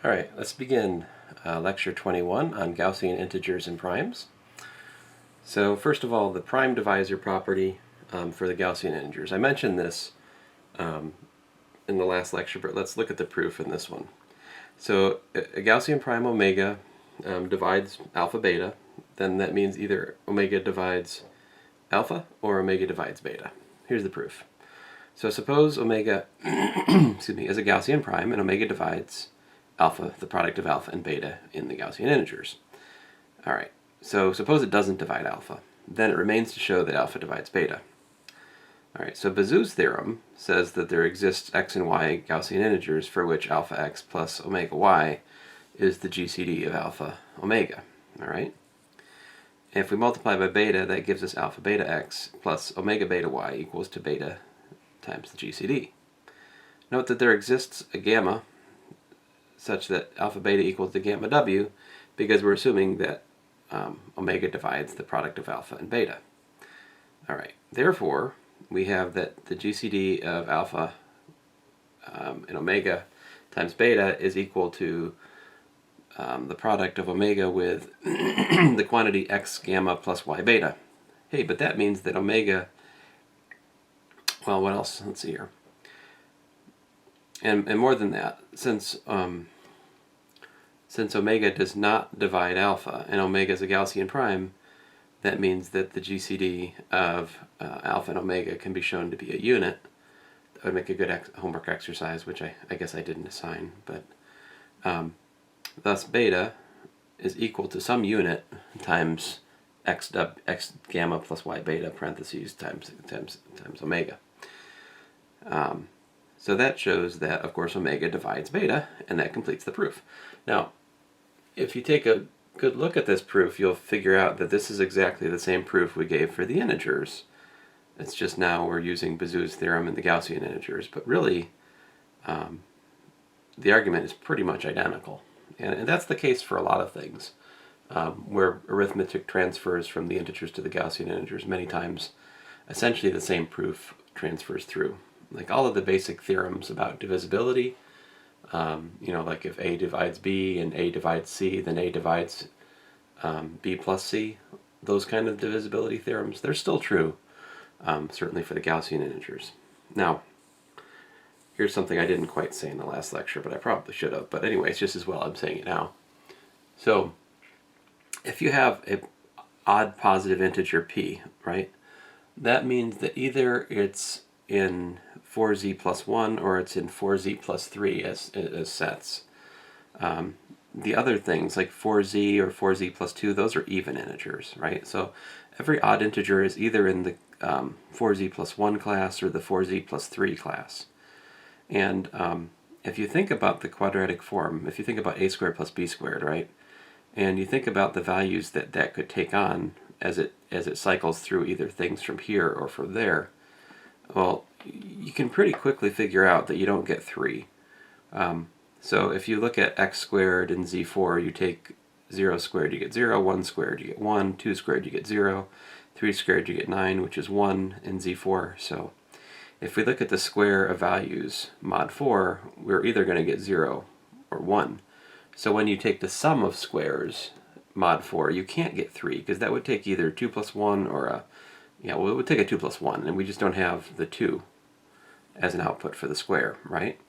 All right, let's begin lecture 21 on Gaussian integers and primes. So first of all, the prime divisor property for the Gaussian integers. I mentioned this in the last lecture, but let's look at the proof in this one. So a Gaussian prime omega divides alpha beta, then that means either omega divides alpha or omega divides beta. Here's the proof. So suppose omega excuse me, is a Gaussian prime and omega divides alpha, the product of alpha and beta in the Gaussian integers. All right, so suppose it doesn't divide alpha. Then it remains to show that alpha divides beta. All right, so Bezout's theorem says that there exists x and y Gaussian integers for which alpha x plus omega y is the GCD of alpha omega. All right. If we multiply by beta, that gives us alpha beta x plus omega beta y equals to beta times the GCD. Note that there exists a gamma such that alpha beta equals to gamma w because we're assuming that omega divides the product of alpha and beta. All right, therefore, we have that the GCD of alpha and omega times beta is equal to the product of omega with the quantity x gamma plus y beta. Hey, but that means that omega, well, what else? Let's see here. And more than that, since omega does not divide alpha and omega is a Gaussian prime, that means that the GCD of alpha and omega can be shown to be a unit. That would make a good homework exercise, which I guess I didn't assign. But thus beta is equal to some unit times x gamma plus y beta parentheses times omega. So that shows that, of course, omega divides beta, and that completes the proof. Now, if you take a good look at this proof, you'll figure out that this is exactly the same proof we gave for the integers. It's just now we're using Bezout's theorem in the Gaussian integers, but really the argument is pretty much identical. And that's the case for a lot of things, where arithmetic transfers from the integers to the Gaussian integers. Many times, essentially the same proof transfers through. Like all of the basic theorems about divisibility, like if A divides B and A divides C, then A divides B plus C, those kind of divisibility theorems, they're still true, certainly for the Gaussian integers. Now, here's something I didn't quite say in the last lecture, but I probably should have. But anyway, it's just as well I'm saying it now. So, if you have an odd positive integer p, right, that means that either it's in 4z plus 1 or it's in 4z plus 3 as sets. The other things like 4z or 4z plus 2, those are even integers, right? So every odd integer is either in the 4z plus 1 class or the 4z plus 3 class. And if you think about the quadratic form, if you think about a squared plus b squared, right, and you think about the values that that could take on as it cycles through either things from here or from there, well, you can pretty quickly figure out that you don't get 3. So if you look at x squared and z4, you take 0 squared, you get 0, 1 squared, you get 1, 2 squared, you get 0, 3 squared, you get 9, which is 1 in z4. So if we look at the square of values, mod 4, we're either going to get 0 or 1. So when you take the sum of squares, mod 4, you can't get 3, because that would take either 2 plus 1 or a, it would take a 2 plus 1, and we just don't have the 2 as an output for the square, right?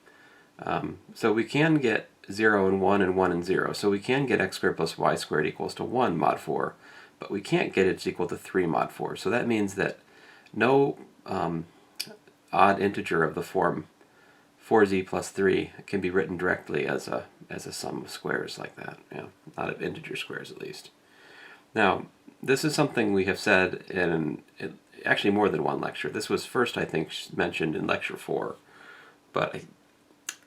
So we can get 0 and 1 and 1 and 0. So we can get x squared plus y squared equals to 1 mod 4, but we can't get it equal to 3 mod 4. So that means that no odd integer of the form 4z plus 3 can be written directly as a sum of squares like that. Not of integer squares at least. Now, this is something we have said in actually more than one lecture. This was first, I think, mentioned in lecture 4, but it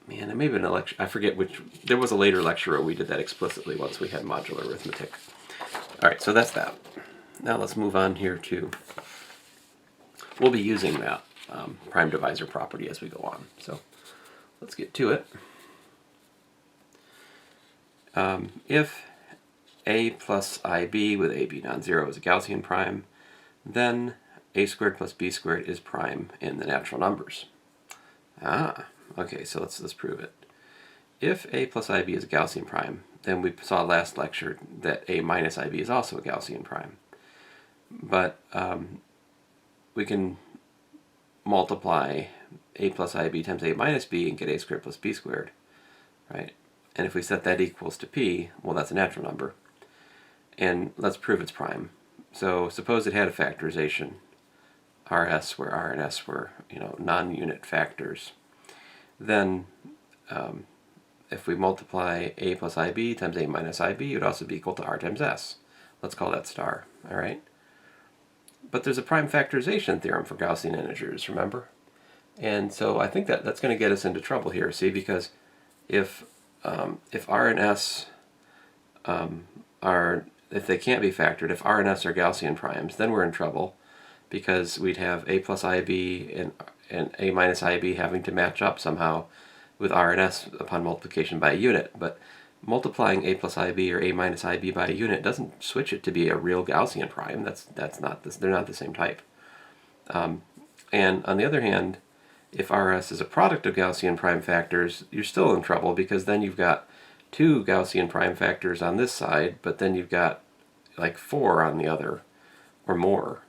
may have been a lecture, I forget which, there was a later lecture where we did that explicitly once we had modular arithmetic. All right, so that's that. Now let's move on here to, we'll be using that prime divisor property as we go on. So let's get to it. If a plus ib with ab non-zero is a Gaussian prime, then a squared plus b squared is prime in the natural numbers. Okay, so let's prove it. if a plus ib is a Gaussian prime, then we saw last lecture that a minus ib is also a Gaussian prime. But we can multiply a plus ib times a minus b and get a squared plus b squared, right? And if we set that equals to p, well, that's a natural number. And let's prove it's prime. So suppose it had a factorization, rs, where r and s were, non-unit factors. Then if we multiply a plus ib times a minus ib, it would also be equal to r times s. Let's call that star, all right? But there's a prime factorization theorem for Gaussian integers, remember? And so I think that's going to get us into trouble here, see, because if r and s if they can't be factored, if r and s are Gaussian primes, then we're in trouble, because we'd have a plus ib and a minus ib having to match up somehow with r and s upon multiplication by a unit. But multiplying a plus ib or a minus ib by a unit doesn't switch it to be a real Gaussian prime. That's not this. They're not the same type. And on the other hand, if rs is a product of Gaussian prime factors, you're still in trouble, because then you've got two Gaussian prime factors on this side, but then you've got like 4 on the other, or more.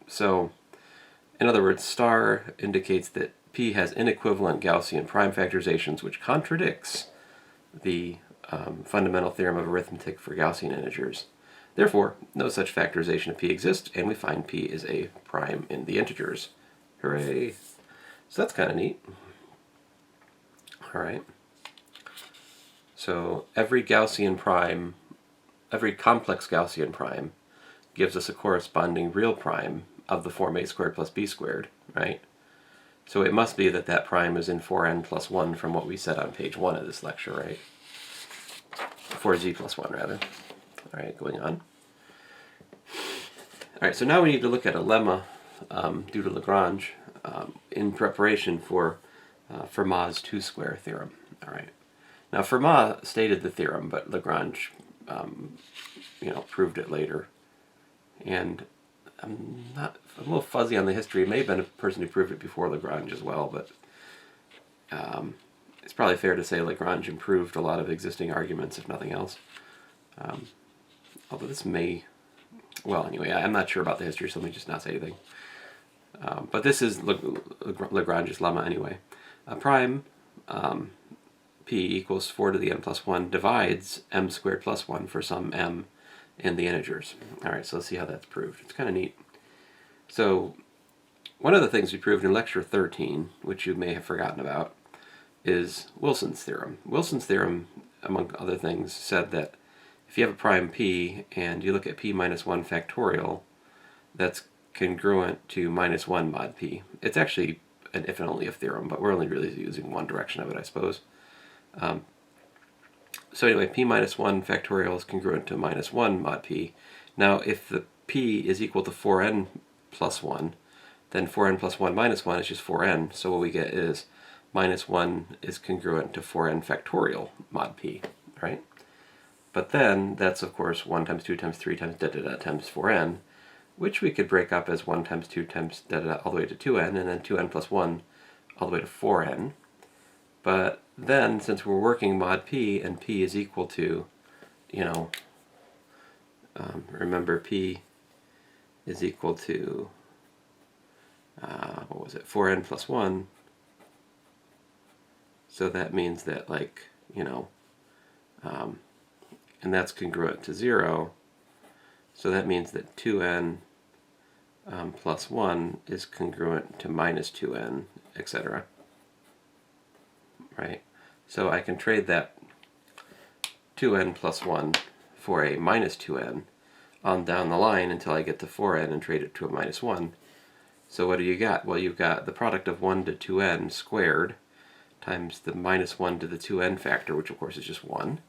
So in other words, star indicates that p has inequivalent Gaussian prime factorizations, which contradicts the fundamental theorem of arithmetic for Gaussian integers. Therefore, no such factorization of p exists, and we find p is a prime in the integers. Hooray! So that's kind of neat. All right. So every Gaussian prime, every complex Gaussian prime, gives us a corresponding real prime of the form a squared plus b squared, right? So it must be that that prime is in 4n plus 1 from what we said on page 1 of this lecture, right? 4z plus 1, rather. All right, going on. All right, so now we need to look at a lemma due to Lagrange in preparation for Fermat's 2-square theorem. All right. Now Fermat stated the theorem, but Lagrange, proved it later. And I'm a little fuzzy on the history. It may have been a person who proved it before Lagrange as well, but it's probably fair to say Lagrange improved a lot of existing arguments, if nothing else. Although this may, well, anyway, I'm not sure about the history, so let me just not say anything. But this is Lagrange's lemma anyway. A prime p equals 4 to the n plus 1 divides m squared plus 1 for some m in the integers. All right, so let's see how that's proved. It's kind of neat. So one of the things we proved in lecture 13, which you may have forgotten about, is Wilson's theorem. Wilson's theorem, among other things, said that if you have a prime p and you look at p minus 1 factorial, that's congruent to minus 1 mod p. It's actually an if and only if theorem, but we're only really using one direction of it, I suppose. So anyway, p minus 1 factorial is congruent to minus 1 mod p. Now, if the p is equal to 4n plus 1, then 4n plus 1 minus 1 is just 4n. So what we get is minus 1 is congruent to 4n factorial mod p, right? But then that's, of course, 1 times 2 times 3 times da da da times 4n, which we could break up as 1 times 2 times da da da all the way to 2n, and then 2n plus 1 all the way to 4n. But then, since we're working mod p, and p is equal to, remember p is equal to, 4n plus 1. So that means that, and that's congruent to 0. So that means that 2n plus 1 is congruent to minus 2n, etc. Right? So I can trade that 2n plus 1 for a minus 2n on down the line until I get to 4n and trade it to a minus 1. So what do you got? Well, you've got the product of 1 to 2n squared times the minus 1 to the 2n factor, which of course is just 1.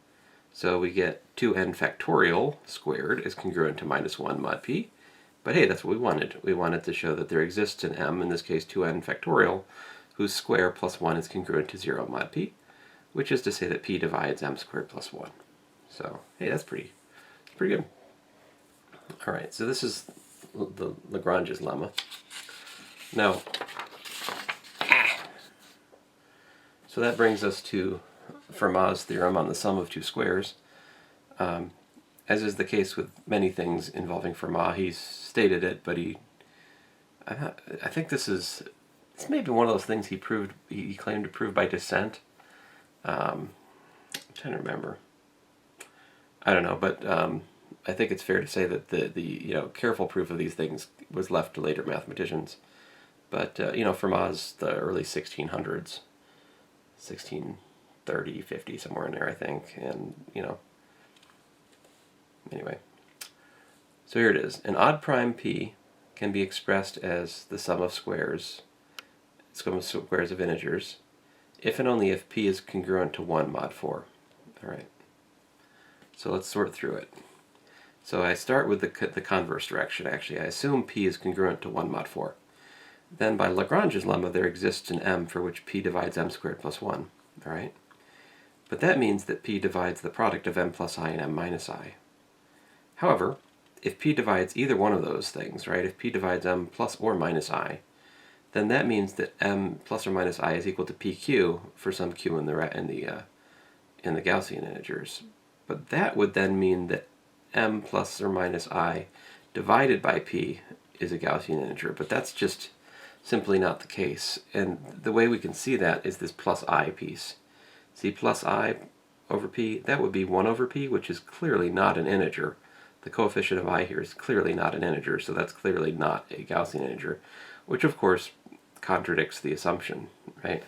So we get 2n factorial squared is congruent to minus 1 mod p. But hey, that's what we wanted. We wanted to show that there exists an m, in this case 2n factorial, whose square plus 1 is congruent to 0 mod p, which is to say that p divides m squared plus 1. So, hey, that's pretty good. All right, so this is the Lagrange's lemma. Now, so that brings us to Fermat's theorem on the sum of two squares. As is the case with many things involving Fermat, he's stated it, but I think this may be one of those things he claimed to prove by descent. I'm trying to remember. I don't know, but I think it's fair to say that the careful proof of these things was left to later mathematicians. But Fermat's the early 1600s, 1630, 50, somewhere in there, I think, and anyway. So here it is. An odd prime p can be expressed as the sum of squares of integers, if and only if p is congruent to 1 mod 4. All right. So let's sort through it. So I start with the converse direction, actually. I assume p is congruent to 1 mod 4. Then by Lagrange's lemma, there exists an m for which p divides m squared plus 1. All right? But that means that p divides the product of m plus I and m minus I. However, if p divides either one of those things, right, if p divides m plus or minus I, then that means that m plus or minus I is equal to pq for some q in the Gaussian integers. But that would then mean that m plus or minus I divided by p is a Gaussian integer, but that's just simply not the case. And the way we can see that is this plus I piece. See, plus I over p, that would be 1 over p, which is clearly not an integer. The coefficient of I here is clearly not an integer, so that's clearly not a Gaussian integer, which of course contradicts the assumption, right?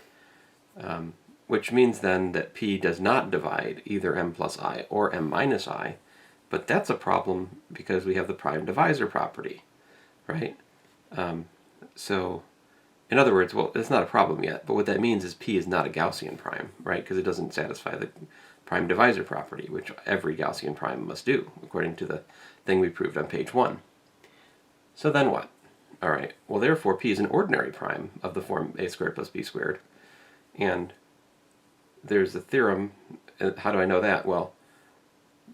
Which means then that p does not divide either m plus I or m minus I, but that's a problem because we have the prime divisor property, right? So, in other words, well, it's not a problem yet, but what that means is p is not a Gaussian prime, right? Because it doesn't satisfy the prime divisor property, which every Gaussian prime must do, according to the thing we proved on page 1. So then what? All right, well, therefore, p is an ordinary prime of the form a squared plus b squared. And there's a theorem. How do I know that? Well,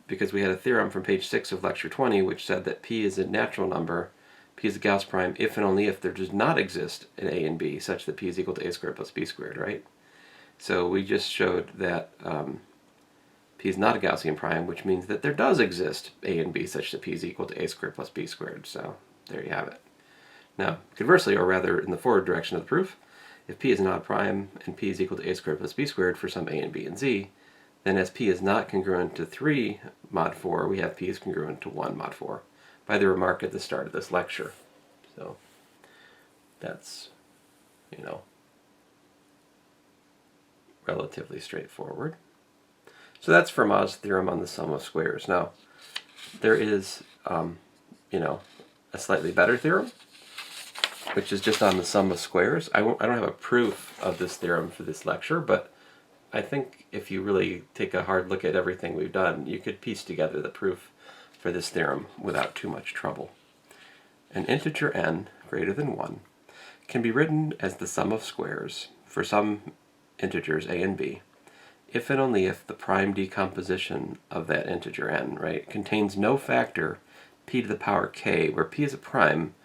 because we had a theorem from page 6 of lecture 20, which said that p is a natural number, p is a Gauss prime if and only if there does not exist an a and b such that p is equal to a squared plus b squared, right? So we just showed that p is not a Gaussian prime, which means that there does exist a and b such that p is equal to a squared plus b squared. So there you have it. Now, conversely, or rather in the forward direction of the proof, if p is an odd prime and p is equal to a squared plus b squared for some a and b and z, then as p is not congruent to 3 mod 4, we have p is congruent to 1 mod 4 by the remark at the start of this lecture. So that's, relatively straightforward. So that's Fermat's theorem on the sum of squares. Now, there is, a slightly better theorem, which is just on the sum of squares. I don't have a proof of this theorem for this lecture, but I think if you really take a hard look at everything we've done, you could piece together the proof for this theorem without too much trouble. An integer n greater than 1 can be written as the sum of squares for some integers a and b, if and only if the prime decomposition of that integer n, right, contains no factor p to the power k, where p is a prime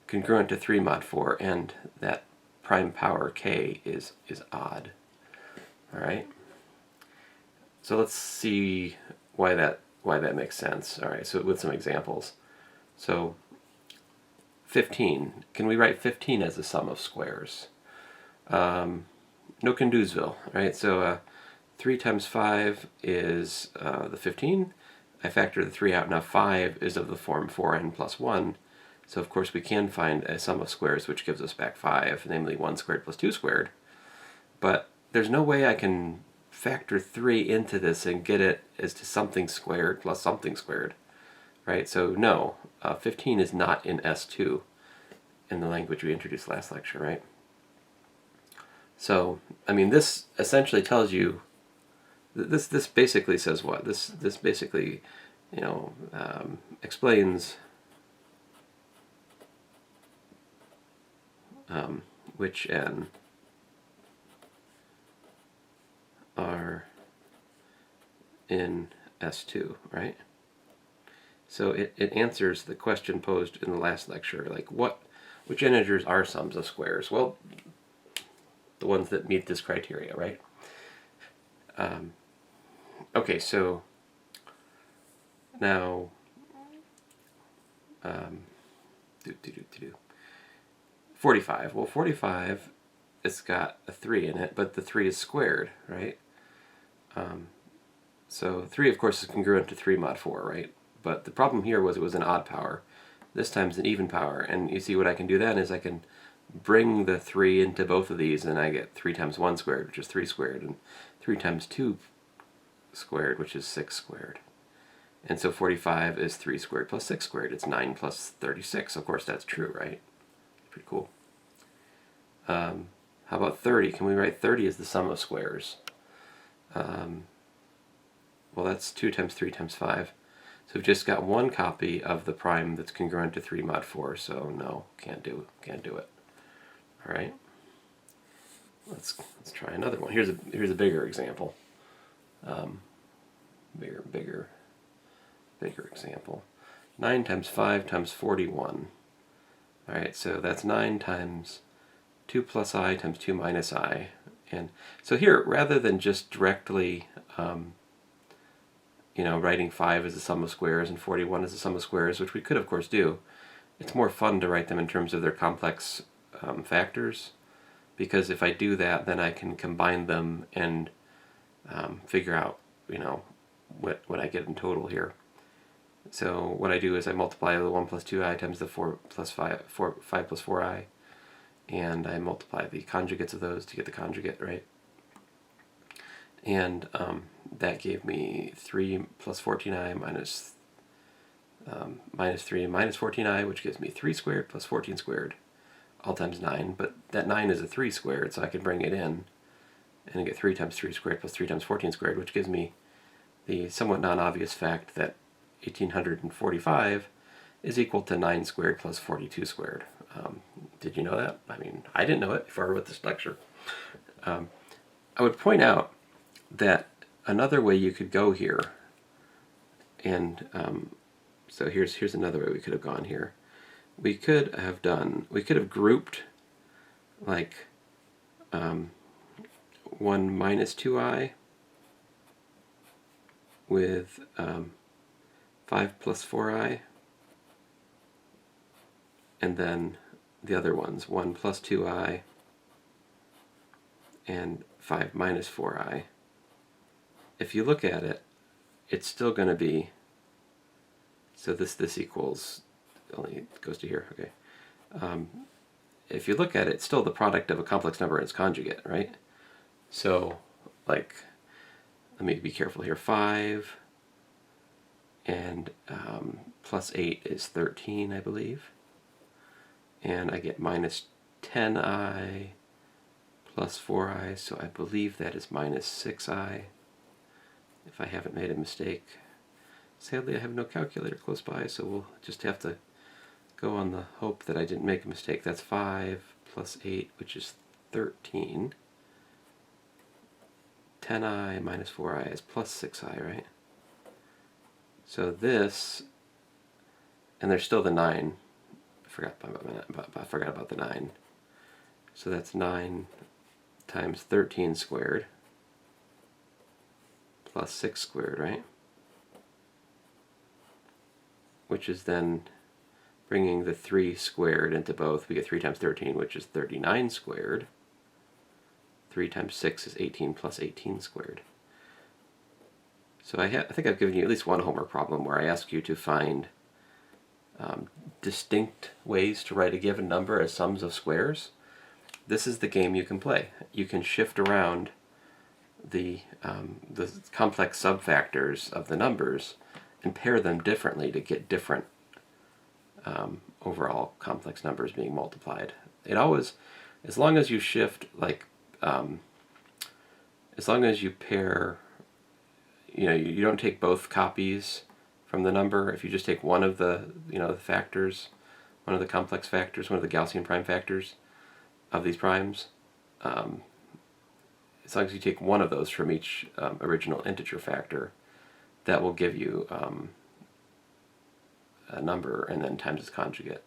congruent to 3 mod 4, and that prime power k is odd. All right. So let's see why that makes sense. All right. So with some examples. So 15. Can we write 15 as a sum of squares? No Condusville, right? So 3 times 5 is the 15. I factor the 3 out. Now 5 is of the form 4n plus 1. So of course we can find a sum of squares which gives us back 5, namely 1 squared plus 2 squared. But there's no way I can factor 3 into this and get it as to something squared plus something squared, right? So no, 15 is not in S2 in the language we introduced last lecture, right? So, I mean, this essentially tells you, this basically says what? This basically, explains which n are in S2, right? So it answers the question posed in the last lecture, like which integers are sums of squares? Well, the ones that meet this criteria, right? Okay, so now 45. Well, 45, it's got a 3 in it, but the 3 is squared, right? So 3, of course, is congruent to 3 mod 4, right? But the problem here was it was an odd power. This time's an even power, and you see what I can do then is I can bring the 3 into both of these, and I get 3 times 1 squared, which is 3 squared, and 3 times 2 squared, which is 6 squared. And so 45 is 3 squared plus 6 squared. It's 9 plus 36. Of course, that's true, right? Pretty cool. How about 30? Can we write 30 as the sum of squares? Well, that's 2 times 3 times 5. So we've just got one copy of the prime that's congruent to 3 mod 4, so no, can't do it. All right. Let's try another one. Here's a bigger example. Bigger example. 9 times 5 times 41. All right, so that's 9 times 2 plus I times 2 minus I. And so here, rather than just directly writing 5 as the sum of squares and 41 as the sum of squares, which we could of course do, it's more fun to write them in terms of their complex factors, because if I do that, then I can combine them and figure out what I get in total here. So what I do is I multiply the 1 plus 2i times the 4 plus 5 plus 4i, and I multiply the conjugates of those to get the conjugate, right? And that gave me 3 plus 14i minus 3 minus 14i, which gives me 3 squared plus 14 squared, all times 9. But that 9 is a 3 squared, so I can bring it in and get 3 times 3 squared plus 3 times 14 squared, which gives me the somewhat non-obvious fact that 1845 is equal to 9 squared plus 42 squared. Did you know that? I mean, I didn't know it before I wrote this lecture. I would point out that another way you could go here, and so here's another way we could have gone here. We could have grouped like 1 minus 2i with 5 plus 4i, and then the other ones, 1 plus 2i and 5 minus 4i. If you look at it, it's still going to be, so this equals, only goes to here, okay. If you look at it, it's still the product of a complex number and its conjugate, right? So, like, let me be careful here. 5 and plus 8 is 13, I believe. And I get minus 10i plus 4i, so I believe that is minus 6i, if I haven't made a mistake. Sadly, I have no calculator close by, so we'll just have to go on the hope that I didn't make a mistake. That's 5 plus 8, which is 13. 10i minus 4i is plus 6i, right? So this, and there's still the 9. I forgot about the 9. So that's 9 times 13 squared plus 6 squared, right? Which is then bringing the 3 squared into both. We get 3 times 13, which is 39 squared. 3 times 6 is 18 plus 18 squared. So I think I've given you at least one homework problem where I ask you to find distinct ways to write a given number as sums of squares. This is the game you can play. You can shift around the complex subfactors of the numbers and pair them differently to get different overall complex numbers being multiplied. It always, as long as you shift, like, as long as you pair, you don't take both copies from the number. If you just take one of the, the factors, one of the complex factors, one of the Gaussian prime factors of these primes, as long as you take one of those from each original integer factor, that will give you a number and then times its conjugate.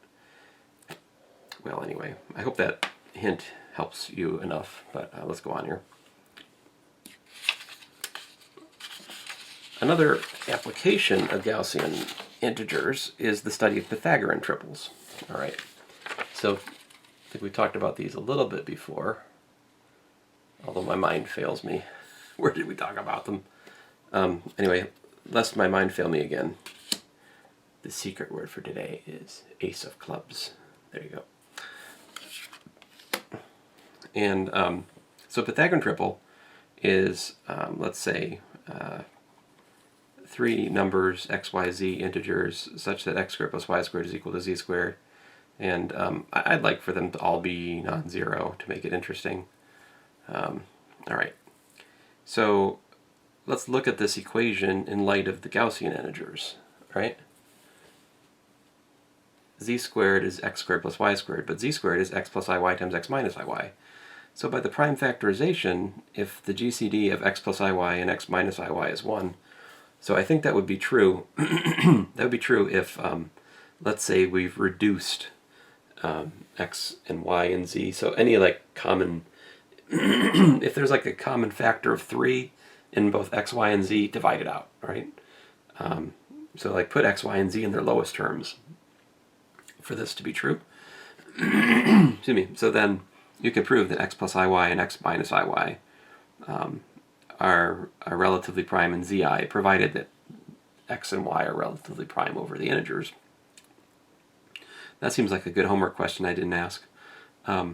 Well, anyway, I hope that hint helps you enough, but let's go on here. Another application of Gaussian integers is the study of Pythagorean triples. All right, so I think we talked about these a little bit before, although my mind fails me. Where did we talk about them? Anyway, lest my mind fail me again, the secret word for today is ace of clubs. There you go. And so Pythagorean triple is, let's say, three numbers, x, y, z, integers, such that x squared plus y squared is equal to z squared. And I'd like for them to all be non-zero to make it interesting. All right. So let's look at this equation in light of the Gaussian integers, right? Z squared is x squared plus y squared, but z squared is x plus iy times x minus iy. So by the prime factorization, if the GCD of x plus iy and x minus iy is 1, so I think that would be true. That would be true if, let's say, we've reduced x and y and z. So any like common, if there's like a common factor of 3 in both x, y, and z, divide it out, right? So like put x, y, and z in their lowest terms for this to be true. Excuse me. So then you can prove that x plus iy and x minus iy are relatively prime in zi, provided that x and y are relatively prime over the integers. That seems like a good homework question I didn't ask. I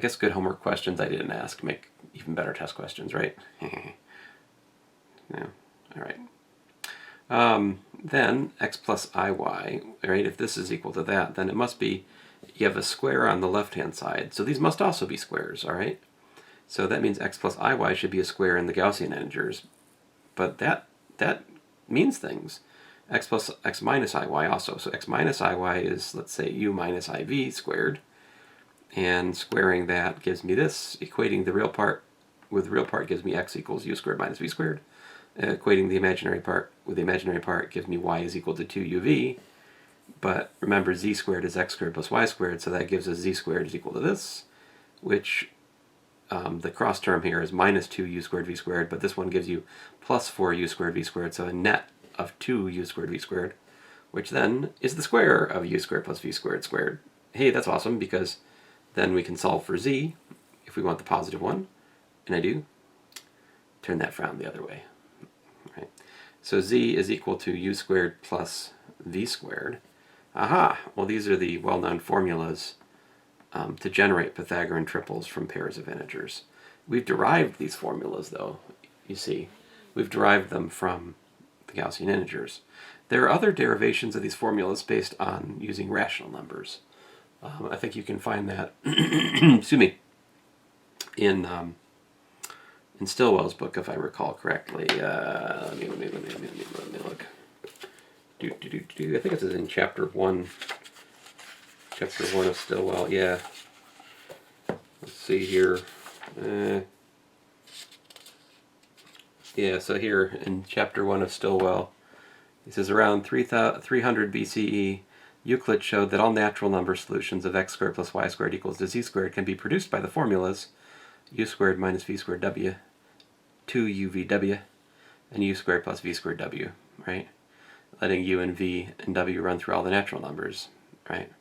guess good homework questions I didn't ask make even better test questions, right? Yeah. All right. Then x plus iy, right? If this is equal to that, then it must be, you have a square on the left-hand side. So these must also be squares, all right? So that means x plus iy should be a square in the Gaussian integers. But that means things. X plus x minus iy also. So x minus iy is, let's say, u minus iv squared. And squaring that gives me this. Equating the real part with the real part gives me x equals u squared minus v squared. Equating the imaginary part with the imaginary part gives me y is equal to 2uv. But remember, z squared is x squared plus y squared, so that gives us z squared is equal to this, which the cross term here is minus 2u squared v squared, but this one gives you plus 4u squared v squared, so a net of 2u squared v squared, which then is the square of u squared plus v squared squared. Hey, that's awesome, because then we can solve for z if we want the positive one, and I do. Turn that frown the other way. Right. So z is equal to u squared plus v squared. Aha! Well, these are the well-known formulas to generate Pythagorean triples from pairs of integers. We've derived these formulas, though, you see. We've derived them from the Gaussian integers. There are other derivations of these formulas based on using rational numbers. I think you can find that, excuse me, in Stilwell's book, if I recall correctly. Let me look. I think it's in chapter 1. Chapter 1 of Stilwell, yeah. Let's see here. Yeah, so here in chapter 1 of Stilwell, he says around 300 BCE, Euclid showed that all natural number solutions of x squared plus y squared equals to z squared can be produced by the formulas u squared minus v squared w, 2uvw, and u squared plus v squared w, right? Letting u and v and w run through all the natural numbers, right?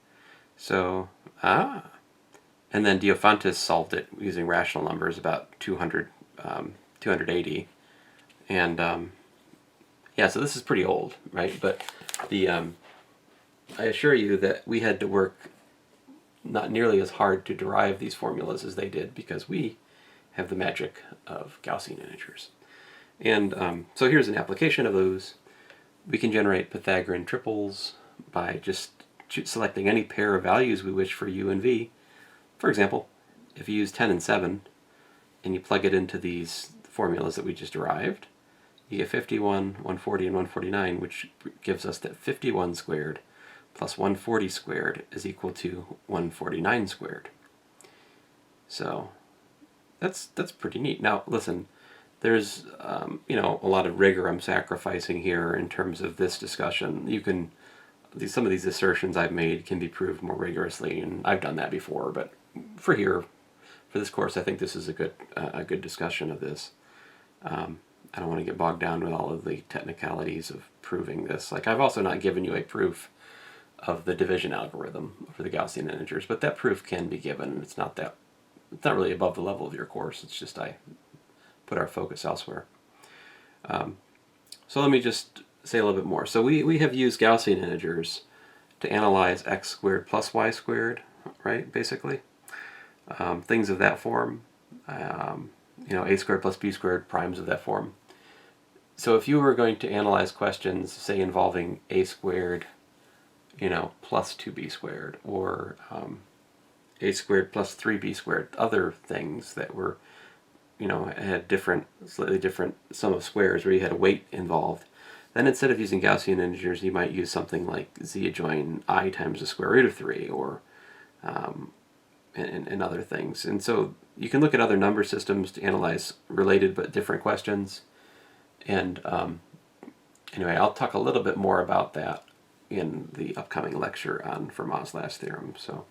So, and then Diophantus solved it using rational numbers about 280. And, yeah, so this is pretty old, right? But the, I assure you that we had to work not nearly as hard to derive these formulas as they did, because we have the magic of Gaussian integers. And so here's an application of those. We can generate Pythagorean triples by just selecting any pair of values we wish for u and v. For example, if you use 10 and 7 and you plug it into these formulas that we just derived, you get 51, 140, and 149, which gives us that 51 squared plus 140 squared is equal to 149 squared. So that's pretty neat. Now listen, there's a lot of rigor I'm sacrificing here in terms of this discussion. You can some of these assertions I've made can be proved more rigorously, and I've done that before. But for this course, I think this is a good discussion of this. I I don't want to get bogged down with all of the technicalities of proving this. Like, I've also not given you a proof of the division algorithm for the Gaussian integers, but that proof can be given. It's not really above the level of your course. It's just I put our focus elsewhere. So let me just say a little bit more. So we have used Gaussian integers to analyze x squared plus y squared, right, basically. Things of that form, a squared plus b squared, primes of that form. So if you were going to analyze questions, say, involving a squared, plus 2b squared, or a squared plus 3b squared, other things that were, had slightly different sum of squares where you had a weight involved, then instead of using Gaussian integers, you might use something like z adjoin I times the square root of 3, or and other things. And so you can look at other number systems to analyze related but different questions. And anyway, I'll talk a little bit more about that in the upcoming lecture on Formas Theorem. So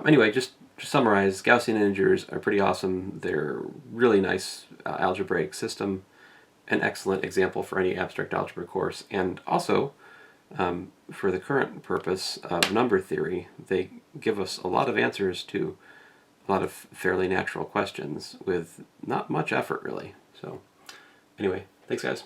anyway, just to summarize, Gaussian integers are pretty awesome. They're really nice algebraic system, an excellent example for any abstract algebra course, and also for the current purpose of number theory, they give us a lot of answers to a lot of fairly natural questions with not much effort, really. So anyway, thanks guys.